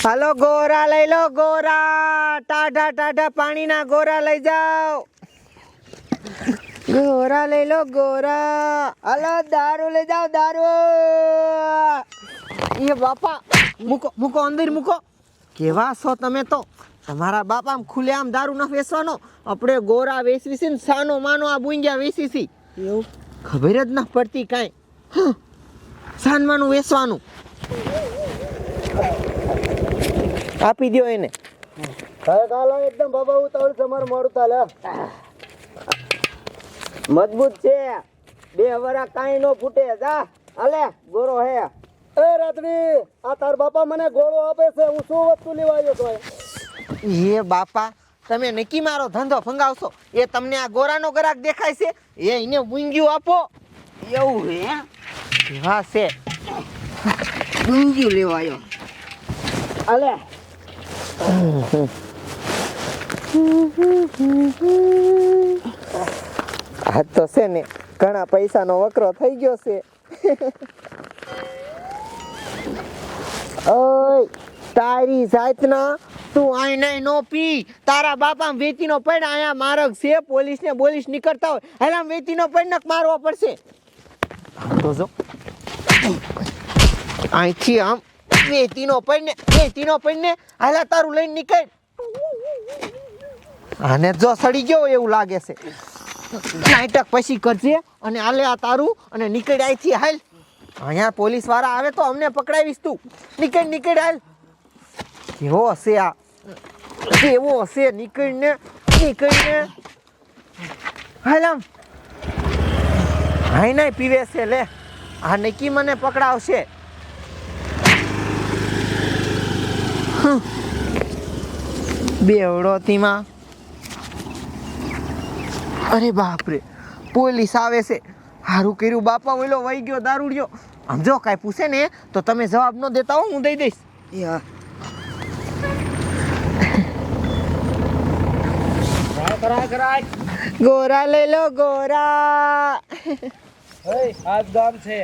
હાલો ગોરા લઈ લો ગોરા, ટાઢા ટાઢા પાણીના ગોરા લઈ જાઓ. ગોરા લઈ લો ગોરા. હાલો દારૂ લઈ જાઓ દારૂ. એ બાપા મૂકો મૂકો અંદર મૂકો. કેવા છો તમે તો? તમારા બાપા ખુલે આમ દારૂ ન વેચવાનો. આપણે ગોરા વેચવી છે ને સાનો માનો આ બુંગ્યા વેચી છે. એવું ખબર જ ન પડતી કાંઈ. સાનમાનું વેચવાનું. આપી દો એને. કાલો એકદમ બાબા ઉતાવળ છે, મારું મોડું ચાલે. મજબૂત છે, 2 વરા કાંઈ નો ફૂટે. જા હાલે ગોરો હે. એ રાત્રી આ તાર બાપા મને ગોળો આપે છે, હું શું વસ્તુ લેવા આવ્યો તો? એ બાપા તમે નક્કી મારો ધંધો ફંગાવશો. એ તમને આ ગોરાનો ગ્રાહક દેખાય છે, એને બુંગિયું આપો. એવું હે? હા છે, બુંગિયું લેવા આવ્યો. હાલે. આ તો છે ને ઘણા પૈસાનો વકરો થઈ ગયો છે. ઓય તારી જાતના તું આઈ નહીં નો પી. તારા બાપા વેચીનો પડ. અહીંયા માર્ગ છે, પોલીસ ને બોલીસ નીકળતા હોય. હેલા વેચીનો પડ નક મારવો પડશે. આમ તો જો અહીંથી આમ વેચીનો પડ ને હાલા તારું લઈને નીકળ. આને જો સડી ગયો એવું લાગે છે. નાટક પછી કરજે અને હાલે આ તારું અને નીકળ અહીંથી. હાલ, અહીંયા પોલીસ વાળા આવે તો અમને પકડાવીશ તું. નીકળ હાલ. કેવો હશે આ, કેવો હશે. નીકળને હાલ આમ. હાઈ નહીં પીવે છે. લે આ નક્કી મને પકડાવશે. બેવડોતીમાં. અરે બાપરે, પોલીસ આવે છે. સારું કર્યું બાપા ઓલો વહી ગયો દારૂડિયો. આમ જો કાંઈ પૂછે ને તો તમે જવાબ ન દેતા હો, હું દઈ દઈશ. ગોરા લઈ લો ગોરા. આ જ ગામ છે,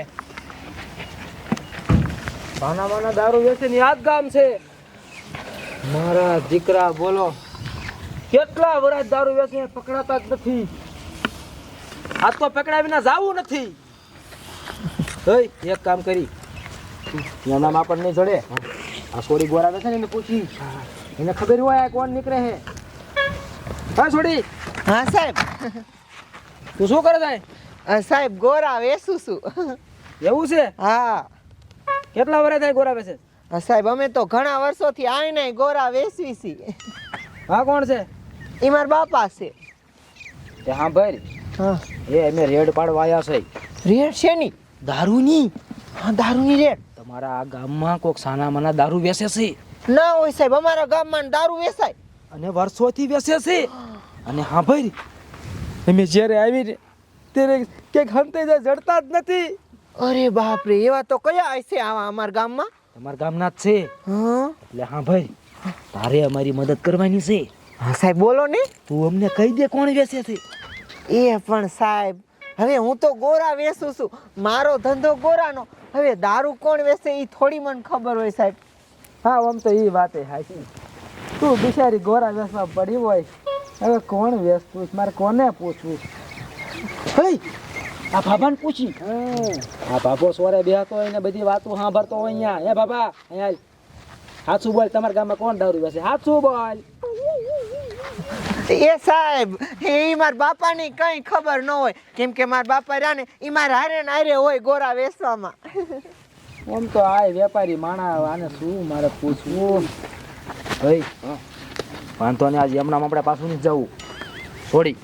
માના દારૂ વેચે ને આ જ ગામ છે. મારા દીકરા બોલો, કેટલા વર્ષ દારૂ વેચે પકડાતા જ નથી. આજ તો પકડા વિના જાવું નથી. એક કામ કરી, એના નામ આપણને જડે. આ છોડી ગોરા વેચે ને એને પૂછી, એને ખબર હોય કોણ નીકળે હે. હા છોડી. હા સાહેબ. તું શું કરે છે? સાહેબ ગોરા વેચું છું. એવું છે? હા. કેટલા વર્ષ થાય ગોરા વેચે? સાહેબ અમે તો ઘણા વર્ષોથી આઈને ગોરા વેચવી છીએ. હા કોણ છે? એ મારા બાપા છે. તે હા ભાઈ, હા એ અમે રેડ પાડવા આવ્યા છે. રેડ શેની? દારૂની. હા દારૂની રેડ. તમારા આ ગામમાં કોક સાના માના દારૂ વેચે છે? ના હોય સાહેબ, અમારા ગામમાં દારૂ વેચાય અને વર્ષોથી વેચે છે. અને હા ભાઈ, અમે જ્યારે આવીને ત્યારે કે હંતે જડતા જ નથી. અરે બાપ રે, એવા તો કયા હશે આવા અમારા ગામમાં? તમારા ગામના જ છે. હા એટલે હા ભાઈ, તારે અમારી મદદ કરવાની છે. હા સાહેબ બોલો ને. તું અમને કહી દે કોણ વેચે છે. એ પણ સાહેબ, હવે હું તો ગોરા વેચું છું, મારો ધંધો ગોરાનો. હવે દારૂ કોણ વેચે એ થોડી મને ખબર હોય સાહેબ. હા આમ તો એ વાત હાચી. તું બિચારી ગોરા વેચવા પડી હોય, હવે કોણ વેચતું મારે કોને પૂછવું? હે આ બાબાને પૂછી. આ બાબો સોરે બેહતો હોય ને બધી વાતો સાંભળતો હોય અહીંયા. હે બાબા અહીંયા સાચું બોલ, તમારા ગામમાં કોણ દારૂ વેચે? સાચું બોલ. એ સાહેબ એ મારા બાપાની કઈ ખબર ન હોય, કેમ કે મારા બાપા રહ્યા ને એ મારા હારે ને હારે હોય ગોરા વેચવામાં. આમ તો આ વેપારી માણા, આને શું મારે પૂછવું? ભાઈ વાંધો ને, આજે હમણાં આપણે પાછું નહીં જવું. થોડી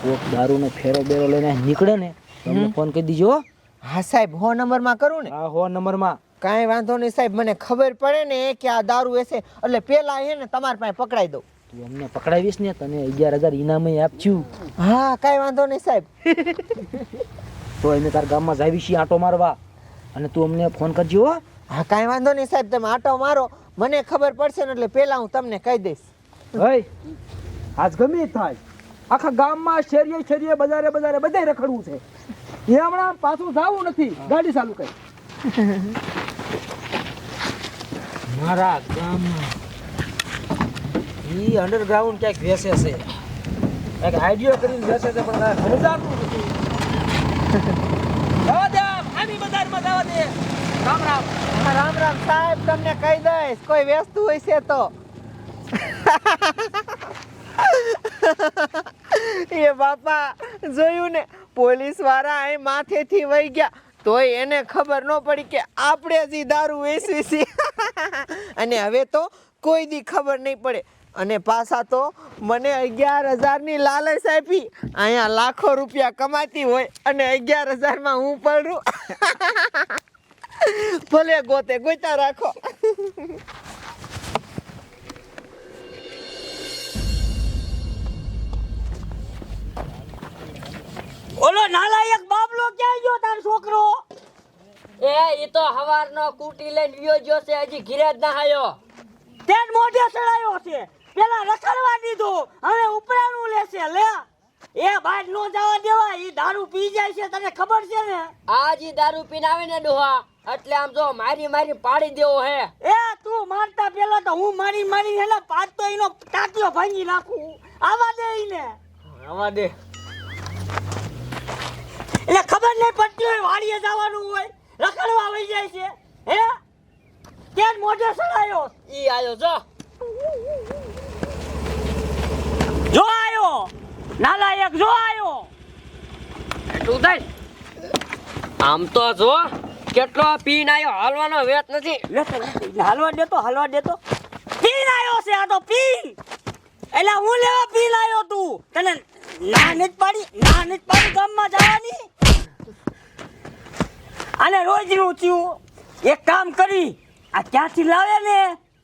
કોક દારૂનો ફેરો બેરો લઈને નીકળે ને તમને ફોન કરી દીજો. હા સાહેબ, હો નંબરમાં કરું ને? હા હો નંબરમાં. કાંઈ વાંધો નહીં સાહેબ, મને ખબર પડે ને કે આ દારૂ વેચે એટલે પેલા એ ને તમારી પાસે પકડાઈ દઉં. તું અમને પકડાવીશ ને તને 11,000 ઇનામ આપશું. હા કાંઈ વાંધો નહીં સાહેબ. તો અમે તારા ગામમાં જાવી છીએ આંટો મારવા, અને તું અમને ફોન કરજો. હા કાંઈ વાંધો નહીં સાહેબ, તમે આટો મારો, મને ખબર પડશે ને એટલે પેલા હું તમને કહી દઈશ. હઈ આજ ગમે થાય, આખા ગામમાં શેરીએ શેરીએ બજારે બજારે બધે રખડવું છે. એ હમણાં પાછું જવું નથી. ગાડી ચાલુ કરી. મારા ગામમાં ઈ અંડરગ્રાઉન્ડ ક્યાંક વેસે છે, એક આઈડિયો કરીને વેસે છે, પણ કાંઈ સમજાતું નથી. જવા દે, આની બજારમાં જવા દે. રામ રામ. રામ રામ સાહેબ, તમને કહી દઈશ કોઈ વેચતું હોય છે તો. એ બાપા જોયું ને, પોલીસ વાળા અહીં માથેથી વહી ગયા તોય એને ખબર ન પડી કે આપણે જ ઈ દારૂ વેચવી છે. અને હવે તો કોઈ દી ખબર નહીં પડે. અને પાછા તો મને 11,000ની લાલચ આપી. અહીંયા લાખો રૂપિયા કમાતી હોય અને 11,000માં હું પડું. ભલે ગોતે ગોતા રાખો. ઓલો નાલાયક બાબલો ક્યાં ગયો તાર છોકરો? ઈ તો હવારનો કુટી લઈને વિયો ગયો છે, હજી ઘીરે જ ના આયો. તે જ મોઢે ચડાયો છે. પેલા રખડવા દીધું, હવે ઉપરાનું લેશે. લે એ બાદ નો જવા દેવા, ઈ દારૂ પી જાય છે, તને ખબર છે ને? આજ ઈ દારૂ પીને આવે ને ડોહા, એટલે આમ જો મારી મારી પાડી દેવો હે. એ તું મારતા પેલા તો હું મારી હેને પાછ તો એનો ટાંટિયો ભાંગી નાખું. આવા દે ઈને. આવા દે. એટલે ખબર નહીં પડતી હોય, વાડીએ જવાનું હોય, રખડવા વહી જાય છે. હે તે જ મોઢે ચડાયો. ઈ આયો જો. જો આયો નાલાયક, જો આયો. એટલું દઈ. આમ તો જો કેટલો પીને આયો, હાલવાનો વેત નથી. હાલવા દેતો પીન આવ્યો છે આ તો પીન. એટલે હું લેવા પીન આવ્યો તું? તને ના નથી પાડી ગામમાં જવાની. અને રોજનું થયું. એક કામ કરી, આ ક્યાંથી લાવે ને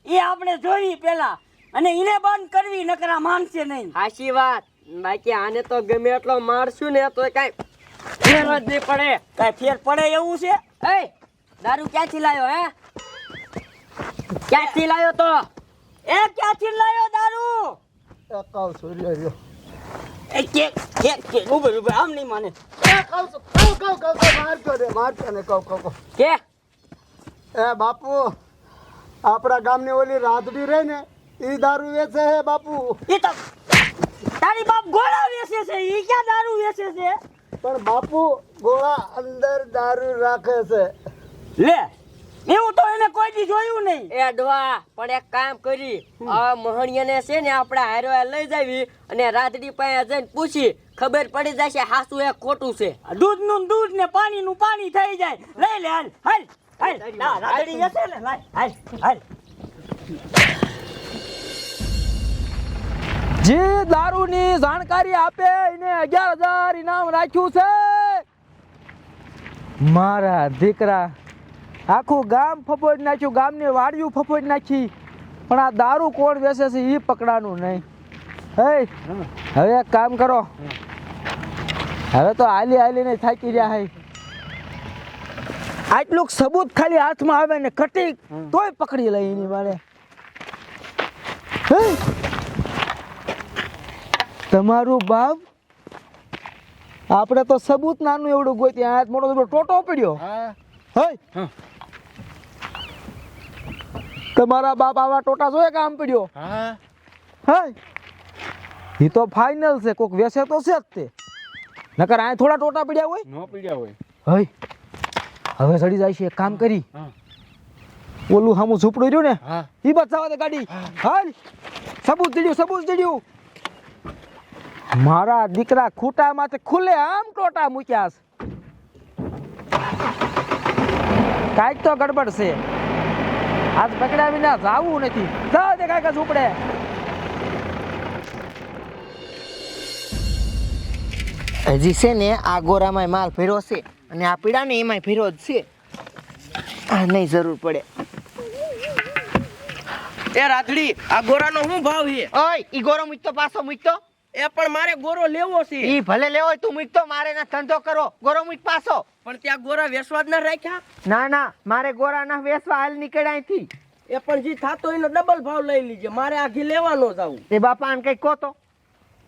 એ આપણે જોઈ પેલા, અને એને બંધ કરવી, નકર આ માનશે નહીં. હાચી વાત. બાકી આને તો ગમે એટલો મારશું ને તો કઈ ફેર જ નહીં પડે. કાંઈ ફેર પડે એવું છે? એ દારૂ ક્યાંથી લાયો હે? ક્યાંથી લાયો તો? એ ક્યાંથી લાવ્યો દારૂ? કહું છું, લ્યો. એ કે ઉભે આમ નહીં માને. મારતો ને કહું. કે એ બાપુ, આપણા ગામની ઓલી રાધડી રહી ને, ઈ દારૂ વેચે હે બાપુ. એ તો તારી બાપ ગોળા વેચે છે, ઈ ક્યાં દારૂ વેચે છે? પણ બાપુ ગોળા અંદર દારૂ રાખે છે. લે એવું તો એને કોઈ દી જોયું નહીં. એ ડોહા, પણ એક કામ કરી, આ મહણિયાને છે ને આપણે હારવા લઈ જાવી અને રાતડી પાસે જઈને પૂછી, ખબર પડી જશે હાસું એ ખોટું છે. દૂધનું દૂધ ને પાણીનું પાણી થઈ જાય. લઈ લે, હાલ ના રાતડી વેચે ને, હાલ. જે દારૂની જાણકારી આપે એને 11,000 ઇનામ રાખ્યું છે. મારા દીકરા આખું ગામ ફફોડી નાખ્યું, ગામની વાડીયું ફફોડી નાખી, પણ આ દારૂ કોણ વેચે છે એ પકડાનું નહીં. હે હવે એક કામ કરો, હવે તો હાલીને થાકી રહ્યા હે. આટલું સબૂત ખાલી હાથમાં આવે ને કટી તોય પકડી લઈ એની મારે. હે તમારું બાપ, આપણે તો સબૂત નાનું એવડું ગોતી, આ મોટો ટોટો પડ્યો. હે તમારા બાપ આવા ટોટા જોયે કામ પડ્યો? હે એ તો ફાઇનલ છે, કોક વેસે તો છે જ તે, નકર આ થોડા ટોટા પડ્યા હોય. ન પીડ્યા હોય. હે હવે ચડી જાય છે. એક કામ કરી, ઓલું સામું ઝૂંપડું રહ્યું ને, એ બચાવવા દે ગાડી. હાલ સબૂત જડ્યું. મારા દીકરા ખૂટા માથે ખુલે આમ ટોટા મૂક્યા છે. કાંઈક તો ગડબડ છે. આજ પકડ્યા વિના જાવું નથી. જાવ દે કાંઈક ઝૂંપડે. હજી છે ને આ ગોરામાં માલ ભર્યો છે અને આ પીડા ને એમાંય ભર્યો જ છે. આ નહીં જરૂર પડે. એ રાધડી, આ ગોરાનો શું ભાવ છે? ઓય ઈ ગોરો મૂકતો પાછો મૂકતો. એ પણ મારે ગોરો લેવો છે. ઈ ભલે લેવો હોય તું મૂકતો, મારે ના ધંધો કરો. ગોરો મૂક પાછો. પણ ત્યાં ગોરા વેસવા જ ના રાખ્યા. ના મારે ગોરા ના વેસવા હાલ નીકળ્યા અહીંથી. એ પણ જે થાતો એનો ડબલ ભાવ લઈ લીજે, મારે આ ઘી લેવાનો જાવું. એ બાપા આને કઈ કહો તો.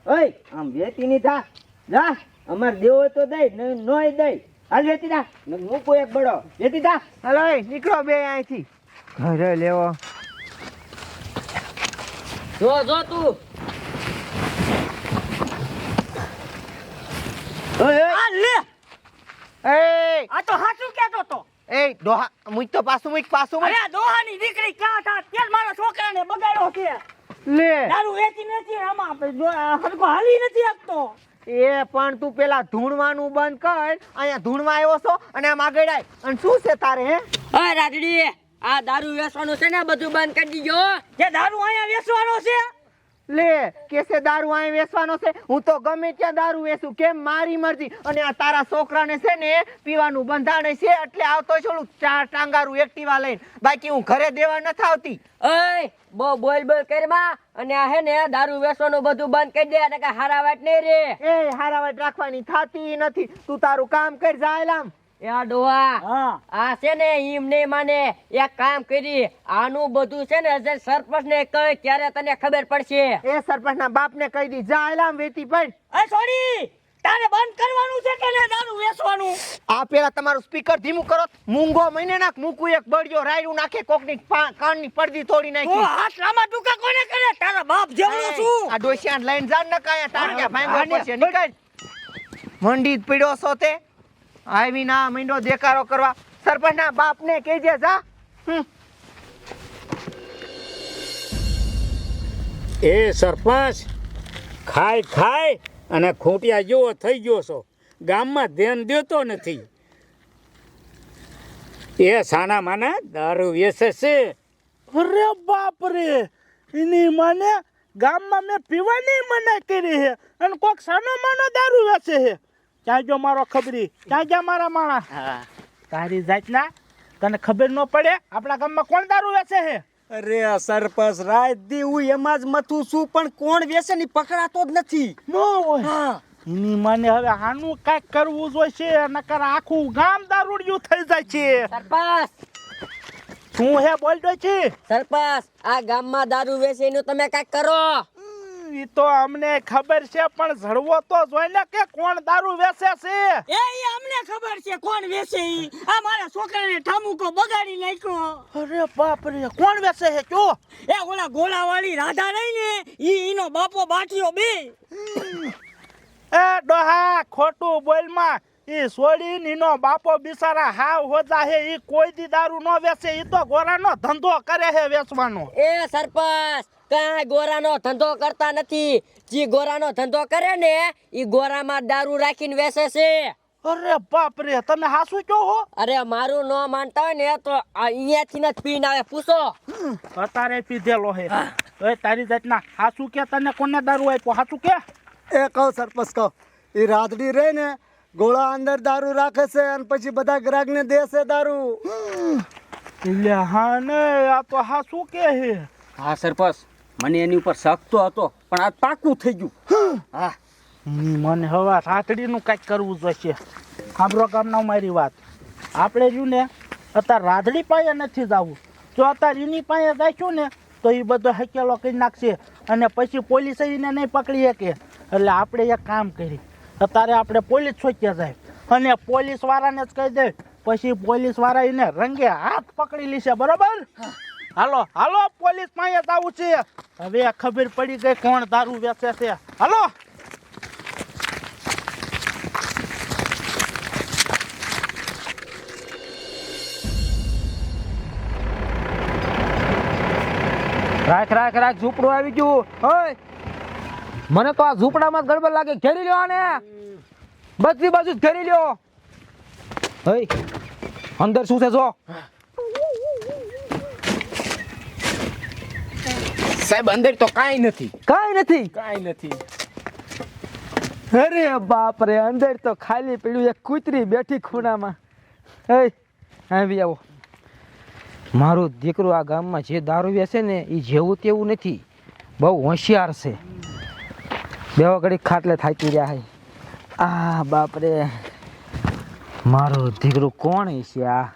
ઓય આમ વેતી ની થા જા, અમાર દેવો તો દઈ નોય દઈ. હાલ વેતી થા, મૂકો એક બડો વેતી થા. હાલો નીકળો બે અહીંથી. ઘરે લેવો. જો તું આ લે એ આ તો હાચું કહેતો તો એ ડોહા મુઈ તો પાછું મુઈ અરે દોહાની દીકરી ક્યાં થા તેલ મારા છોકરાને બગાડ્યો છે લે દારૂ વેચી નથી આમાં હરકો હાલી નથી આપતો એ પણ તું પેલા ધૂણવાનું બંધ કર. અહીંયા ધૂણવા આવ્યો છો અને આમ આગળ આય. અને શું છે તારે હે? અરે રાજડી આ દારૂ વેચવાનું છે ને બધું બંધ કરી દીજો જે દારૂ અહીંયા વેચવાનો છે લે કેસે દારૂ અહીં વેચવાનો છે? હું તો ગમે ત્યાં દારૂ વેચું, કેમ મારી મરજી. અને આ તારા છોકરાને છે ને પીવાનું બંધાણે છે એટલે આવતો છોડું 4 ટાંગારું એક્ટિવા લઈને. બાકી હું ઘરે દેવા નથી આવતી. ઓય બહુ બોલ કરમાં અને આ હે ને દારૂ વેચવાનું બધું બંધ કરી દે અને કે હારા વાત નહીં રે એ હારાવટ રાખવાની થાતી નથી. તું તારું કામ કર જાયલામ. એ આ ડોહા હા આ છે ને ઈમ નહીં માને એક કામ કરી આનું બધું છે ને જે સરપંચ ને કહે ત્યારે તને ખબર પડશે એ સરપંચના બાપને કહી દી જાયલામ વેતી પણ. એ છોડી તારે બંધ કરવાનું છે કે ને દારૂ વેચવાનું આ પેલા તમારું સ્પીકર ધીમું કરો. મૂંગો મહિને નાખ મૂકું એક બળિયો રાયડું નાખે કોકની કાનની પડદી તોડી તું નાખી. હાથ લાંબા ટૂંકા કોને કરે તારા બાપ જેવડો છું આ ડોશિયાન લઈને જાન ન કાયા ટાંગ્યા ભાંગવા પડશે. નીકળ મંડી જ પીડ્યો છો તે આવી ના મીંડો દેકારો કરવા. સરપંચના બાપને કહેજે જા. એ સરપંચ ખાય અને ખોટિયા જેવો થઈ ગયો છો. ગામમાં ધ્યાન દેતો નથી. એ સાના માના દારૂ વેચે છે. અરે બાપ રે એની માને ગામમાં મેં પીવાની મનાઈ કરી છે અને કોક સાનો માનો દારૂ વેચે છે. ક્યાં જો મારો ખબરી, ક્યાં જા મારા માણા? તારી જાતના તને ખબર ન પડે આપણા ગામમાં કોણ દારૂ વેચે છે? અરે સરપંચ રાત દી હું એમાં જ મથું છું પણ કોણ વેચે ની પકડાતો જ નથી. નો હોય એની માને હવે આનું કાંઈક કરવું જોઈશે નકર આખું ગામ દારૂડિયું થઈ જાય છે. સરપંચ શું હે બોલતો છે? સરપંચ આ ગામમાં દારૂ વેચે એનું તમે કાંઈક કરો ઈ તો અમને ખબર છે પણ ઝડવો તો જોઈને કે કોણ દારૂ વેચે છે. એ અમને ખબર છે કોણ વેચે ઈ આ મારા છોકરાને ઠામુકો બગાડી નાખ્યો અરે બાપ રે કોણ વેચે છે કયો? એ ઓલા ગોળાવાળી રાધા રહી ને ઈનો બાપો બાઠિયો બે એ ડોહા ખોટું બોલમાં ઈ છોડી નીનો બાપો બિચારા હાવ હોજા હે ઈ કોઈ દી દારૂ નો વેચે ઈ તો ગોરાનો ધંધો કરે હે વેચવાનો. એ સરપંચ કાંઈ ગોરાનો ધંધો કરતા નથી જે ગોરાનો ધંધો કરે ને ઈ ગોરામાં દારૂ રાખીને વેચે છે. અરે બાપ રે તમે હાસુ કયો હો? અરે મારું ન માનતા હોય ને તો અહીંયાથી જ પીને આવે પૂછો અત્યારે પીધેલો હે. એ તારી જાતના હાસુ કે તને કોને દારૂ આપ્યો હાસુ કે? એ કહો સરપંચ કહો એ રાતડી રહે ને ગોળા અંદર દારૂ રાખે છે અને પછી બધા ગ્રાહક ને દે છે દારૂ. એટલે હા ને આ તો હાસુ કે હે. હા સરપંચ મને એની ઉપર શક તો હતો પણ આ પાકું થઈ ગયું. હા મને હવે રાતડીનું કાંઈક કરવું જોઈશે. સાંભળો ગામના મારી વાત આપણે રહ્યું ને અત્યારે રાધડી પાસે નથી જવું. જો અત્યારે એની પાસે જઈશું ને તો એ બધો હકેલો કરી નાખશે અને પછી પોલીસ એને નહીં પકડી શકે. એટલે આપણે એક કામ કરી અત્યારે આપણે પોલીસ છોક્યા જાય અને પોલીસ વાળાને જ કહી દે પછી પોલીસ વાળા એને રંગે હાથ પકડી લેશે. બરોબર? હાલો હાલો પોલીસ પાસે જવું છે. હવે ખબર પડી ગઈ કોણ દારૂ વેચે છે. હાલો રાખ ઝૂંપડું આવી ગયું. ઓય મને તો આ ઝૂંપડામાં જ ગડબડ લાગે. ઘેરી લ્યો આને બધી બાજુ ઘેરી લ્યો. ઓય અંદર શું છે જો? સાહેબ અંદર તો કાંઈ નથી. કાંઈ નથી. અરે બાપ રે અંદર તો ખાલી પડ્યું એક કૂતરી બેઠી ખૂણામાં. ઓય આવી આવો. મારો દીકરો આ ગામમાં જે દારૂ વેચે ને એ જેવું તેવું નથી, બહુ હોશિયાર છે. બેવા ઘડી ખાટલે થાકી રહ્યા છે. આ બાપરે મારો દીકરો કોણ છે આ?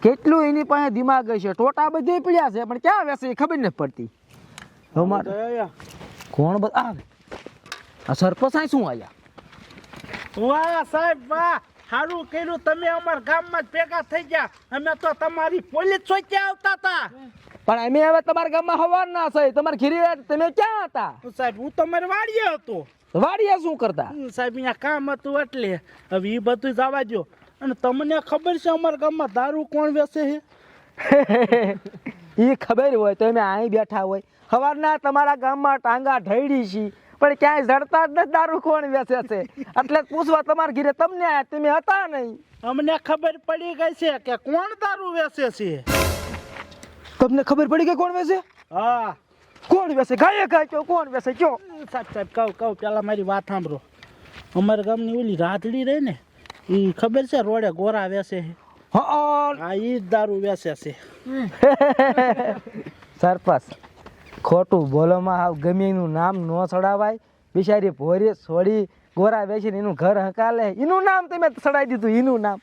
કેટલું એની પાસે દિમાગ છે. ટોટા બધે પડ્યા છે પણ ક્યાં વેચે એ ખબર નથી પડતી. હવે મારે કોણ બધા આ સરપંચ શું આવ્યા? વાહ સાહેબ વાહ સારું કર્યું તમે અમારા ગામમાં જ ભેગા થઈ ગયા. અમે તો તમારી પોલીસ ચોક્યા આવતા હતા. પણ અમે હવે તમારા ગામમાં હવાર ના છે તમારે ઘીરી તમે ક્યાં હતા? સાહેબ હું તમારે વાડીએ હતો. વાડીએ શું કરતા? સાહેબ અહીંયા કામ હતું એટલે હવે એ બધું જવા દો. અને તમને ખબર છે અમારા ગામમાં દારૂ કોણ વેચે છે? એ ખબર હોય તો અમે અહીં બેઠા હોય સવારના તમારા ગામમાં ટાંગા ઢળી છી પણ ક્યાંય જડતા જ નથી દારૂ કોણ વેચે છે એટલે જ પૂછવા તમારા ઘરે તમને આયા તમે હતા નહીં. અમને ખબર પડી ગઈ છે કે કોણ દારૂ વેચે છે. તમને ખબર પડી કે કોણ વેચે? હા કોણ વેચે? ગાયે ગાય કયો કોણ વેચે કયો? સાહેબ કહું પેલા મારી વાત સાંભળો. અમારા ગામની ઓલી રાધડી રહી ને એ ખબર છે રોડે ગોરા વેચે છે. હા એ જ દારૂ વેચે છે. સરપંચ ખોટું બોલોમાં હાવ ગમે એનું નામ ન ચડાવાય. બિચારી ભોરી છોડી ગોરા વેચીને એનું ઘર હકાલે એનું નામ તમે ચડાવી દીધું. એનું નામ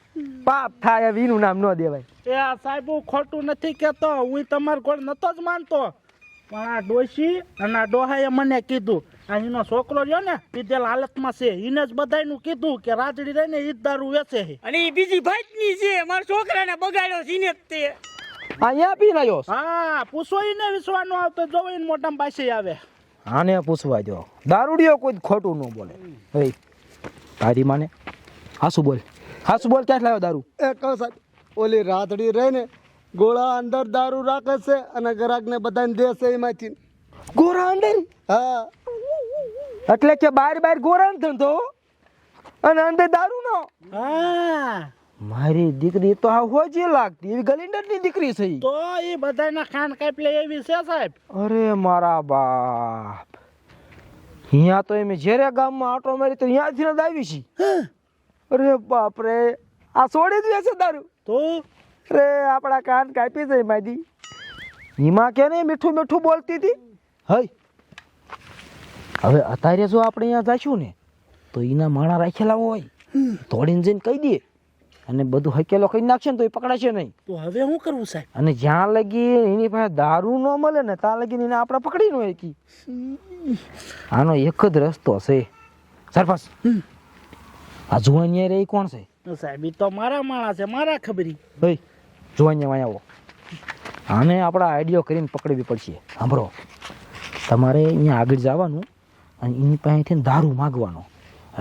પાપ થાય હવે એનું નામ ન દેવાય. એ આ સાહેબ હું ખોટું નથી કહેતો. હું તમારો ગોળ નતો જ માનતો પણ આ ડોશી અને આ ડોહાએ મને કીધું આ એનો છોકરો રહ્યો ને પીધેલ હાલતમાં છે એને જ બધાયનું કીધું કે રાતડી રહીને ઈ જ દારૂ વેચે છે. અને એ બીજી ભાઈની છે મારા છોકરાને બગાડ્યો છે ને તે. અહીંયા પી રહ્યો. હા પૂછો એને વિશ્વાસ ન આવતો જોવો એને મોઢામાં પાછી આવે. આને પૂછવા દો. દારૂડિયો કોઈ ખોટું ન બોલે. ભાઈ તારી માને હાસુ બોલ. હાસુ બોલ ક્યાં લાવ્યો દારૂ? એ કહો સાહેબ ઓલી રાતડી રહીને ગોળા અંદર દારૂ રાખે છે અને ગ્રાહકને બધાને દે છે એમાંથી. ગોરા અંદર? હા એટલે કે બાર ગોરા ધંધો અને અંદર દારૂ નો. હા મારી દીકરી તો આ હોજી લાગતી એવી ગલિન્ડર ની દીકરી છે. તો એ બધાના ખાન કાપી લે એવી છે સાહેબ. અરે મારા બાપ અહીંયા તો એમ જ્યારે ગામમાં આટો મારી તો અહીંયાથી જ આવી છે. અરે બાપ રે આ છોડી દે છે દારૂ તો અરે આપણા કાન કાપી જાય માદી. એમાં કે નહીં મીઠું મીઠું બોલતી હતી. હઈ હવે અત્યારે જો આપણે અહીંયા જઈશું ને તો એના માણા રાખેલા હોય તોડીને જઈને કહી દે અને બધું હકેલો કરી નાખશે ને તો એ પકડાશે નહીં. તો હવે શું કરવું સાહેબ? અને જ્યાં લગી એની પાસે દારૂ ન મળે ને ત્યાં લગીને એને આપણે પકડી ન શકી. આનો એક જ રસ્તો છે સરપંચ. આ જુવાનિયા રે કોણ છે? સાહેબ ઈ તો મારા માણસ છે મારા ખબરી. ભાઈ જુવાનિયા વાય આવો. આને આપણા આઈડિયો કરીને પકડવી પડશે. સાંભળો તમારે અહીંયા આગળ જવાનું અને એની પાસેથી દારૂ માગવાનો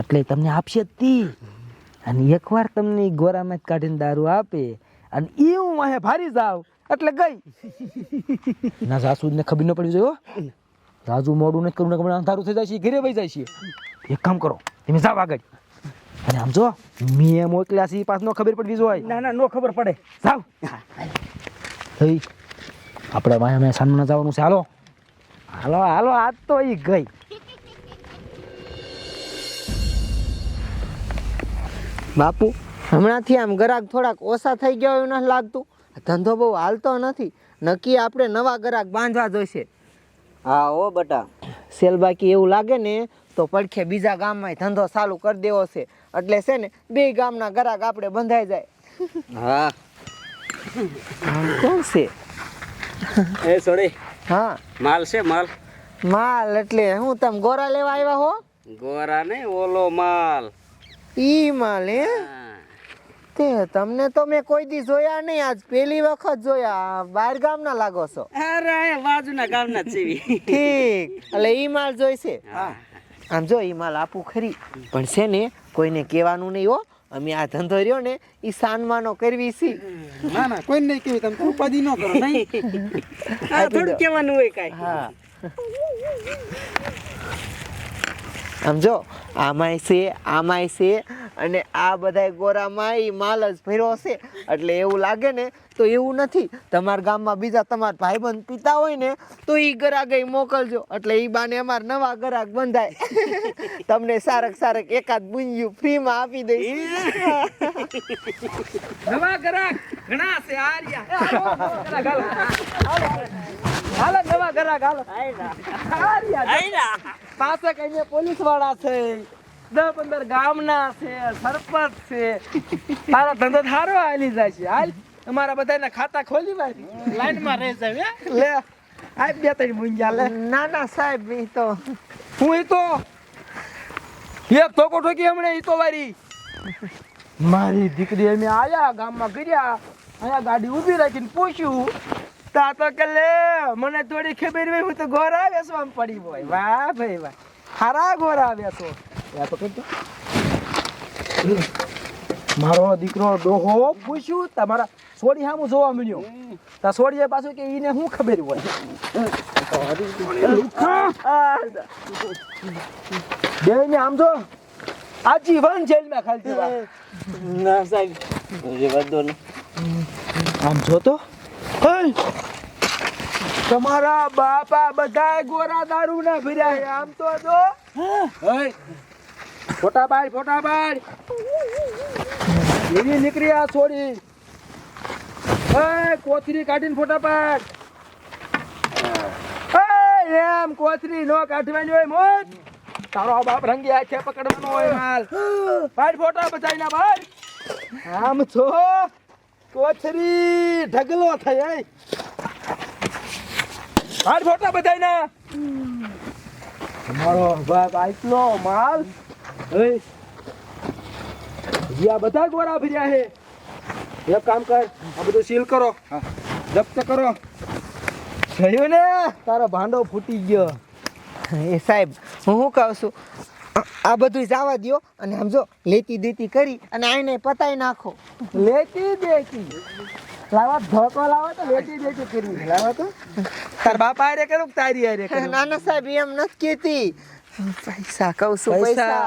એટલે તમને આપશે જ તી. અને એકવાર તમને ગોરામાં કાઢીને દારૂ આપે અને એ હું વાહે ભારી જાવ એટલે ગઈ. ના સાસુને ખબર ન પડી જોઈએ. રાજુ મોડું નથી કરવું ને અંધારું થઈ જાય છે ઘરે વહી જાય છે. એક કામ કરો તમે જાવ આગળ અને આમ જો મેં મોકલ્યા છે એ પાસ નો ખબર પડવી જોઈએ. ના ના નો ખબર પડે. જાવ આપણે વાહે અમે સાનમાં જવાનું છે. હાલો હાલો હાલો આજ તો એ ગઈ. બાપુ હમણાંથી આમ ગ્રાહક થોડાક ઓછા થઈ ગયા એવું નથી લાગતું? ધંધો બહુ હાલતો નથી. નક્કી આપણે નવા ગ્રાહક બાંધવા જોઈશે. હા ઓ બટા. સેલ બાકી એવું લાગે ને તો પડખે બીજા ગામમાં ધંધો ચાલુ કરી દેવો છે એટલે છે ને બે ગામના ગ્રાહક આપણે બંધાઈ જાય. હા કોણ છે? એ સોડી હા માલ છે માલ. માલ એટલે હું તમે ગોરા લેવા આવ્યા હો? ગોરા નહીં ઓલો માલ. ઈ માલ હે? તે તમને તો મેં કોઈ દી જોયા નહીં, આજ પહેલી વખત જોયા. બહાર ગામના લાગો છો. અરે બાજુના ગામના જ છે. ઠીક એટલે ઈ માલ જોઈશે. આમ જો ઈ માલ આપું ખરી પણ છે ને કોઈને કહેવાનું નહીં હો. અમે આ ધંધો રહ્યો ને ઈ સાનમાનો કરવી છે. ના ના કોઈ નહીં કેવી તમે ઉપાધિ ન કરો નહીં. થોડું કહેવાનું હોય કાંઈ. હા આમ જો આમાંય છે અને આ બધાય ગોરામાં ઈ માલ જ ભર્યો છે એટલે એવું લાગે ને તો એવું નથી. તમારા ગામમાં બીજા તમારા ભાઈબંધ પીતા હોય ને તો ઈ ગરાગ મોકલજો એટલે ઈ બાને અમાર નવા ગરાગ બંધાય. તમને સારક એકાદ બુંજિયું ફ્રીમાં આપી દઈશ. નવા ગ્રાહક ઘણા છે હાલો નવા ગ્રાહક હાલો. પાસે કઈને પોલીસ વાળા છે 10-15 ગામના છે સરપંચ છે. તારો ધંધો સારો હાલી જાય છે. હાલ અમારા બધાના ખાતા ખોલી લાઈનમાં રહી જાય. લે આ બે ત્રણ મુંજા લે. ના સાહેબ ઈ તો હું ઈ તો એક ધોકો ઠોકી હમણે ઈ તો વારી મારી દીકરી અમે આયા ગામમાં કર્યા અહીંયા ગાડી ઊભી રાખીને પૂછ્યું તા તો કે લે મને થોડી ખબર હોય હું તો ગોરા વેસવામાં પડી હોય વાહ ભાઈ વાહ હારા ગોરા વેસો યા તો કરતો મારો દીકરો ડોહો પૂછ્યું તમારા સોડી સામું જોવા મળ્યો તા સોડીએ પાછું કે ઈને શું ખબર હોય બેને આમ જો આજીવન જેલમાં ખાલી દેવા ના સાહેબ રેવા દો ને આમ જો તો હે તમારા બાપા બધાય ગોરા દારૂ ના ભર્યા છે આમ તો જો હે ફોટા પાડ એની નીકળી આ છોડી હે કોથરી કાઢીને ફોટા પાડ હે એમ કોથરી નો કાઢવાની હોય મોજ તારો બાપ રંગી આંખે પકડવાનો હોય માલ પાડ ફોટા બચાઈ ના ભાઈ આમ છો કોથરી ઢગલો થઈ પાડ ફોટા બચાઈ ના તમારો બાપ આટલો માલ એ જ્યાં બધા ગોરા ભર્યા છે એક કામ કર આ બધું સીલ કરો જપ્ત કરો થયું ને તારો ભાંડો ફૂટી ગયો એ સાહેબ હું શું કહું છું આ બધું જવા દ્યો અને આમ જો લેતી દેતી કરી અને આઈને પતાઈ નાખો લેતી દેતી લાવા ધોકો લાવો તો લેતી દેતી કરી લાવો તો તાર બાપ આરે કરું તારી આરે કરું ના ના સાહેબ એમ નથી કેતી પૈસા કહું છું પૈસા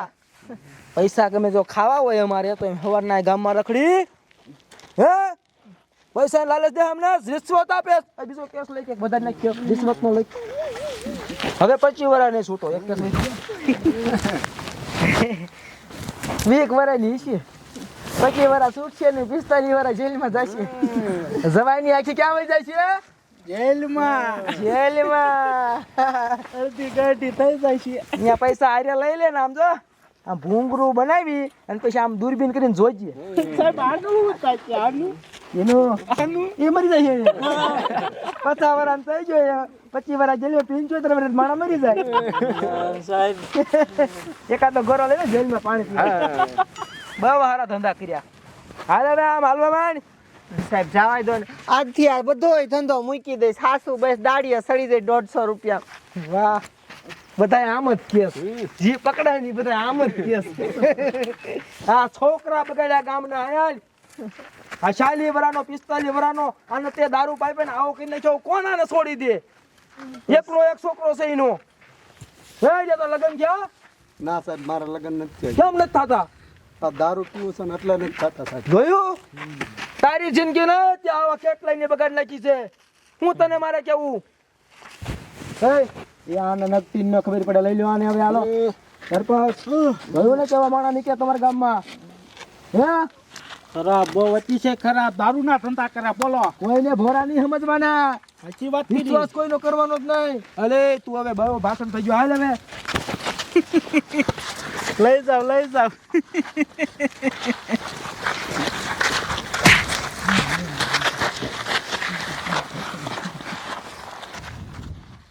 પૈસા ગમે જો ખાવા હોય અમારે તો સવારના ગામમાં રખડી હે પૈસા લાલચ દે અમને રિશ્વત આપે બીજો કેસ લઈ કે બધા નાખ્યો રિશ્વત નો લઈ હવે 25 વર્ષ ને છૂટો એક કેસ લઈ 20 વર્ષ ની છે 25 વર્ષ છૂટશે ને 45 વર્ષ જેલમાં જશે જવાની આખી ક્યાં વઈ જાય છે જેલમાં અડધી ગાડી થઈ જાય છે અહીંયા પૈસા આરે લઈ લે ને આમ જો આમ ભૂંગરું બનાવી અને પછી આમ દૂરબીન કરીને જોઈજે સાહેબ આનું થાય છે આનું એ મરી જાય છે 50 વર્ષ થઈ ગયો 25 વર્ષ જેલમાં 75 વર્ષ માણા મરી જાય સાહેબ એકાદો ગોરો લઈને જેલમાં પાણી પીવે બહુ સારા ધંધા કર્યા હાલે ને આમ હાલવા માંડ સાહેબ જવાય દો ને આજથી આ બધો ધંધો મૂકી દઈશ સાસુ બસ દાડીએ સડી જાય 150 રૂપિયા વાહ બધા આમ જ કેસ જી પકડાય ની બધા આમ જ કેસ આ છોકરા બગાડ્યા ગામના આયા આ 40 વરાનો 45 વરાનો અને તે દારૂ પાઇપે ને આવો કરીને છો કોણ આને છોડી દે એકનો એક છોકરો છે એનો હે જે તો લગન ક્યાં ના સાહેબ મારા લગ્ન નથી કેમ નથી થતા આ દારૂ પીવું છે ને એટલે નથી થતા સાહેબ જોયું તારી જિંદગી ને આવા કેટલાય ને બગાડ નાખી છે હું તને મારે કેવું હે એ આને નક્કી ન ખબર પડે લઈ લો આને હવે હાલો સરપંચ જોયું ને કેવા માણા નીકળ્યા તમારા ગામમાં હે ખરાબ બહુ અતિશય ખરાબ દારૂ ના ધંધા કર્યા બોલો કોઈને ભોરા નહીં સમજવાના સાચી વાત કીધી વિશ્વાસ કોઈનો કરવાનો જ નહીં અલે તું હવે બહુ ભાષણ થઈ ગયું હાલ હવે લઈ જાવ